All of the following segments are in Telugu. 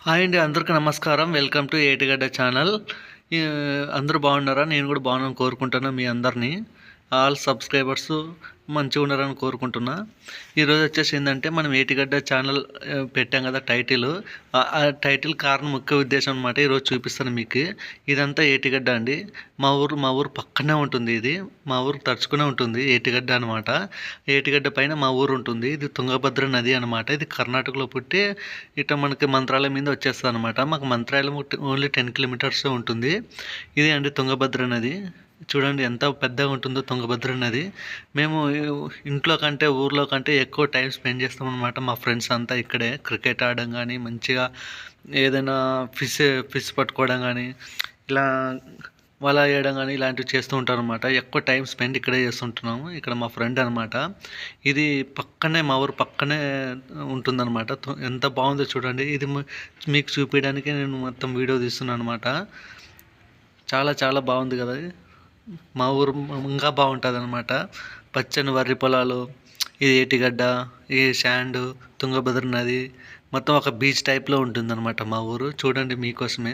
హాయ్ అండి, అందరికీ నమస్కారం. Welcome to ఏటిగడ్డ channel. అందరూ బాగున్నారా? నేను కూడా బాగున్నాను కోరుకుంటున్నా. మీ అందరినీ ఆల్ సబ్స్క్రైబర్స్ మంచిగా ఉన్నారని కోరుకుంటున్నా. ఈరోజు వచ్చేసి ఏంటంటే మనం ఏటిగడ్డ ఛానల్ పెట్టాం కదా టైటిల్. ఆ టైటిల్ కారణం ముఖ్య ఉద్దేశం అనమాట. ఈరోజు చూపిస్తాను మీకు. ఇదంతా ఏటిగడ్డ అండి. మా ఊరు పక్కనే ఉంటుంది. ఇది మా ఊరు తడుచుకునే ఉంటుంది ఏటిగడ్డ అనమాట. ఏటిగడ్డ పైన మా ఊరు ఉంటుంది. ఇది తుంగభద్ర నది అనమాట. ఇది కర్ణాటకలో పుట్టి ఇట్లా మనకి మంత్రాలయం మీద వచ్చేస్తుంది అనమాట. మాకు మంత్రాలయం ఓన్లీ 10 కిలోమీటర్స్ ఉంటుంది. ఇది అండి తుంగభద్ర నది. చూడండి ఎంత పెద్దగా ఉంటుందో తుంగభద్ర నది. మేము ఇంట్లో కంటే ఊర్లో కంటే ఎక్కువ టైం స్పెండ్ చేస్తాం అనమాట. మా ఫ్రెండ్స్ అంతా ఇక్కడే క్రికెట్ ఆడడం కానీ, మంచిగా ఏదైనా ఫిష్ పట్టుకోవడం కానీ, ఇలా వల వేయడం కానీ ఇలాంటివి చేస్తూ ఉంటారు అనమాట. ఎక్కువ టైం స్పెండ్ ఇక్కడే చేస్తుంటున్నాము. ఇక్కడ మా ఫ్రెండ్ అనమాట. ఇది పక్కనే మా ఊరు పక్కనే ఉంటుందన్నమాట. ఎంత బాగుందో చూడండి. ఇది మీకు చూపించడానికి నేను మొత్తం వీడియో తీస్తున్నాను అనమాట. చాలా చాలా బాగుంది కదా. మా ఊరు ఇంకా బాగుంటుంది అనమాట. పచ్చని వరి పొలాలు, ఇది ఏటిగడ్డ, ఈ శాండ్, తుంగభద్ర నది మొత్తం ఒక బీచ్ టైప్లో ఉంటుందన్నమాట మా ఊరు. చూడండి మీకోసమే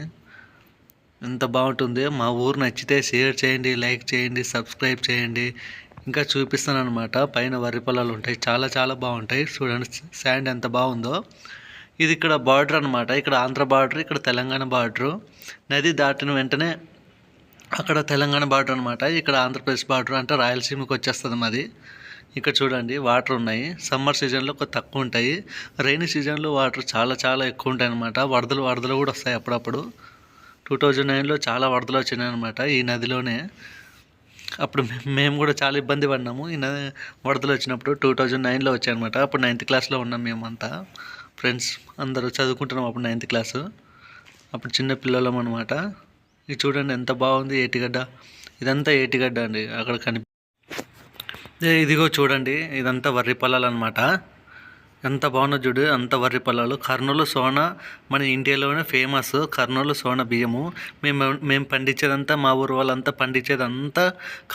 ఎంత బాగుంటుంది. మా ఊరు నచ్చితే షేర్ చేయండి, లైక్ చేయండి, సబ్స్క్రైబ్ చేయండి. ఇంకా చూపిస్తాను అనమాట. పైన వరి పొలాలు ఉంటాయి, చాలా చాలా బాగుంటాయి. చూడండి శాండ్ ఎంత బాగుందో. ఇది ఇక్కడ బార్డర్ అనమాట. ఇక్కడ ఆంధ్ర బార్డర్, ఇక్కడ తెలంగాణ బార్డరు. నది దాటిన వెంటనే అక్కడ తెలంగాణ బార్డర్ అనమాట. ఇక్కడ ఆంధ్రప్రదేశ్ బార్డర్ అంటే రాయలసీమకి వచ్చేస్తుంది మాది. ఇక్కడ చూడండి వాటర్ ఉన్నాయి. సమ్మర్ సీజన్లో కొద్ది తక్కువ ఉంటాయి. రైనీ సీజన్లో వాటర్ చాలా చాలా ఎక్కువ ఉంటాయి అనమాట. వరదలు కూడా వస్తాయి అప్పుడప్పుడు. 2009లో చాలా వరదలు వచ్చినాయి అనమాట ఈ నదిలోనే. అప్పుడు మేము కూడా చాలా ఇబ్బంది పడినాము. ఈ వరదలు వచ్చినప్పుడు 2009లో వచ్చాయన్నమాట. అప్పుడు 9th క్లాస్లో ఉన్నాం మేమంతా ఫ్రెండ్స్ అందరూ చదువుకుంటున్నాం. అప్పుడు 9th క్లాసు. అప్పుడు చిన్న పిల్లలం అనమాట. ఇది చూడండి ఎంత బాగుంది ఏటిగడ్డ. ఇదంతా ఏటిగడ్డ అండి. అక్కడ ఇదిగో చూడండి, ఇదంతా వర్రి పొలాలు అనమాట. ఎంత బాగుందో చూడు. అంత వర్రి పొలాలు. కర్నూలు సోనా మన ఇండియాలోనే ఫేమస్. కర్నూలు సోనా బియ్యము మేము పండించేదంతా, మా ఊరు వాళ్ళంతా పండించేదంతా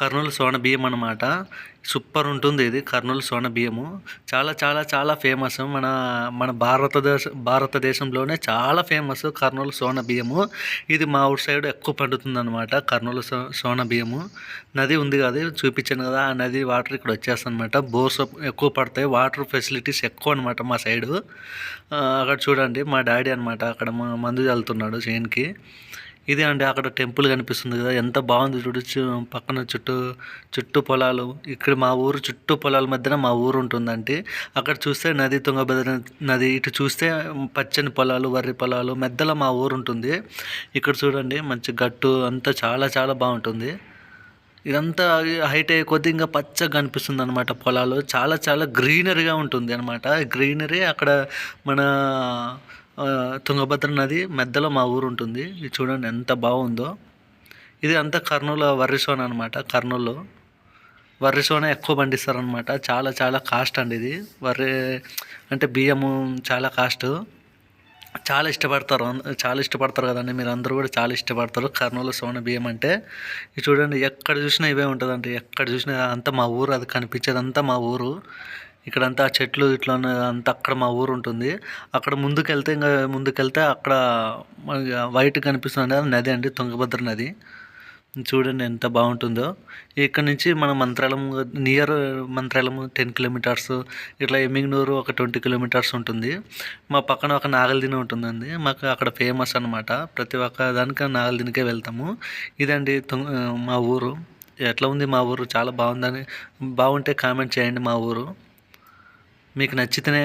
కర్నూలు సోనా బియ్యం అనమాట. సూపర్ ఉంటుంది ఇది కర్నూలు సోనా బియ్యము. చాలా చాలా చాలా ఫేమస్. మన భారతదేశంలోనే చాలా ఫేమస్ కర్నూలు సోనా బియ్యము. ఇది మా ఊరు సైడ్ ఎక్కువ పండుతుంది అనమాట కర్నూలు సోనా బియ్యము. నది ఉంది కదా, చూపించాను కదా, ఆ నది వాటర్ ఇక్కడ వచ్చేస్తుంది అనమాట. బోర్స్ ఎక్కువ పడతాయి, వాటర్ ఫెసిలిటీస్ ఎక్కువ అనమాట మా సైడు. అక్కడ చూడండి మా డాడీ అనమాట. అక్కడ మందు చల్లుతున్నాడు చేనుకి. ఇదే అండి అక్కడ టెంపుల్ కనిపిస్తుంది కదా, ఎంత బాగుంది చూడొచ్చు. పక్కన చుట్టూ పొలాలు. ఇక్కడ మా ఊరు చుట్టూ పొలాల మధ్యన మా ఊరు ఉంటుందంటే. అక్కడ చూస్తే నది, తుంగభద్ర నది. ఇటు చూస్తే పచ్చని పొలాలు, వరి పొలాలు, మధ్యలో మా ఊరు ఉంటుంది. ఇక్కడ చూడండి మంచి గట్టు అంతా చాలా చాలా బాగుంటుంది. ఇదంతా హైట్ అయ్యే కొద్ది ఇంకా పచ్చగా కనిపిస్తుంది అనమాట పొలాలు. చాలా చాలా గ్రీనరీగా ఉంటుంది అనమాట. గ్రీనరీ అక్కడ మన తుంగభద్ర నది మధ్యలో మా ఊరు ఉంటుంది. ఇది చూడండి ఎంత బాగుందో. ఇది అంతా కర్నూలు వర్రి సోన అనమాట. కర్నూలు వర్రి సోన ఎక్కువ పండిస్తారనమాట. చాలా చాలా కాస్ట్ అండి ఇది. వర్రి అంటే బియ్యము చాలా కాస్ట్. చాలా ఇష్టపడతారు కదండి. మీరు అందరూ కూడా చాలా ఇష్టపడతారు కర్నూలు సోన బియ్యం అంటే. ఇది చూడండి ఎక్కడ చూసినా ఇవే ఉంటుందండి. ఎక్కడ చూసినా అంతా మా ఊరు. అది కనిపించేదంతా మా ఊరు. ఇక్కడంతా చెట్లు ఇట్లా అంతా అక్కడ మా ఊరు ఉంటుంది. అక్కడ ముందుకెళ్తే అక్కడ వైట్ కనిపిస్తుంది నది అండి, తుంగభద్ర నది. చూడండి ఎంత బాగుంటుందో. ఇక్కడ నుంచి మన మంత్రాలయం నియర్ మంత్రాలయం 10 కిలోమీటర్స్, ఇట్లా ఎమ్మిగనూరు ఒక 20 కిలోమీటర్స్ ఉంటుంది. మా పక్కన ఒక నాగలదిన ఉంటుందండి. మాకు అక్కడ ఫేమస్ అనమాట. ప్రతి ఒక్క దానికి నాగలదినకే వెళ్తాము. ఇదండి మా ఊరు. ఎట్లా ఉంది మా ఊరు? చాలా బాగుంటే కామెంట్ చేయండి. మా ఊరు మీకు నచ్చితేనే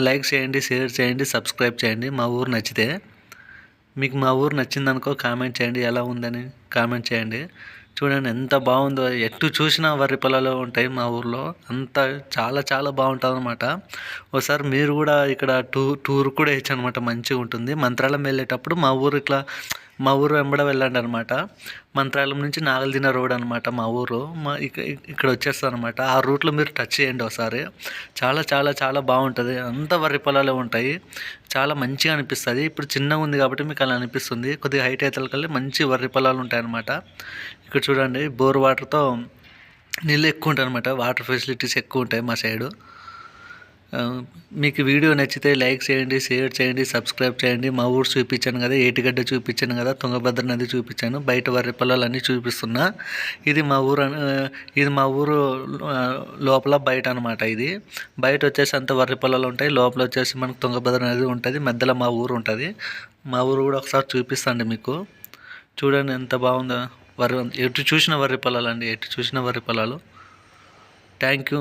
లైక్ చేయండి, షేర్ చేయండి, సబ్స్క్రైబ్ చేయండి. మా ఊరు నచ్చితే. మీకు మా ఊరు నచ్చిందనుకో కామెంట్ చేయండి, ఎలా ఉందని కామెంట్ చేయండి. చూడండి ఎంత బాగుందో. ఎటు చూసినా వరి పొలాలు ఉంటాయి మా ఊర్లో. అంతా చాలా చాలా బాగుంటుంది అనమాట. ఒకసారి మీరు కూడా ఇక్కడ టూర్ కూడా వేయచ్చు అనమాట. మంచిగా ఉంటుంది. మంత్రాలయం వెళ్ళేటప్పుడు మా ఊరు వెంబడ వెళ్ళండి అనమాట. మంత్రాలయం నుంచి నాగలదిన రోడ్ అనమాట మా ఊరు. ఇక్కడ వచ్చేస్తుంది అనమాట. ఆ రూట్లో మీరు టచ్ చేయండి ఒకసారి. చాలా చాలా చాలా బాగుంటుంది. అంత వరి పొలాలే ఉంటాయి. చాలా మంచిగా అనిపిస్తుంది. ఇప్పుడు చిన్నగా ఉంది కాబట్టి మీకు అలా అనిపిస్తుంది. కొద్దిగా హైట్ అయితే మంచి వరి పొలాలు ఉంటాయి అనమాట. ఇక్కడ చూడండి బోర్ వాటర్తో నీళ్ళు ఎక్కువ ఉంటాయి అనమాట. వాటర్ ఫెసిలిటీస్ ఎక్కువ ఉంటాయి మా సైడు. మీకు వీడియో నచ్చితే లైక్ చేయండి, షేర్ చేయండి, సబ్స్క్రైబ్ చేయండి. మా ఊరు చూపించాను కదా, ఏటిగడ్డ చూపించాను కదా, తుంగభద్ర నది చూపించాను, బయట వరి పొలాలన్నీ చూపిస్తున్నా. ఇది మా ఊరు లోపల బయట అనమాట. ఇది బయట వచ్చేసి అంత వరి పొలాలు ఉంటాయి, లోపల వచ్చేసి మనకు తుంగభద్ర నది ఉంటుంది, మధ్యలో మా ఊరు ఉంటుంది. మా ఊరు కూడా ఒకసారి చూపిస్తాండి మీకు. చూడండి ఎంత బాగుందో. ఎటు చూసిన వరి పొలాలు అండి, ఎటు చూసిన వరి పొలాలు. Thank you.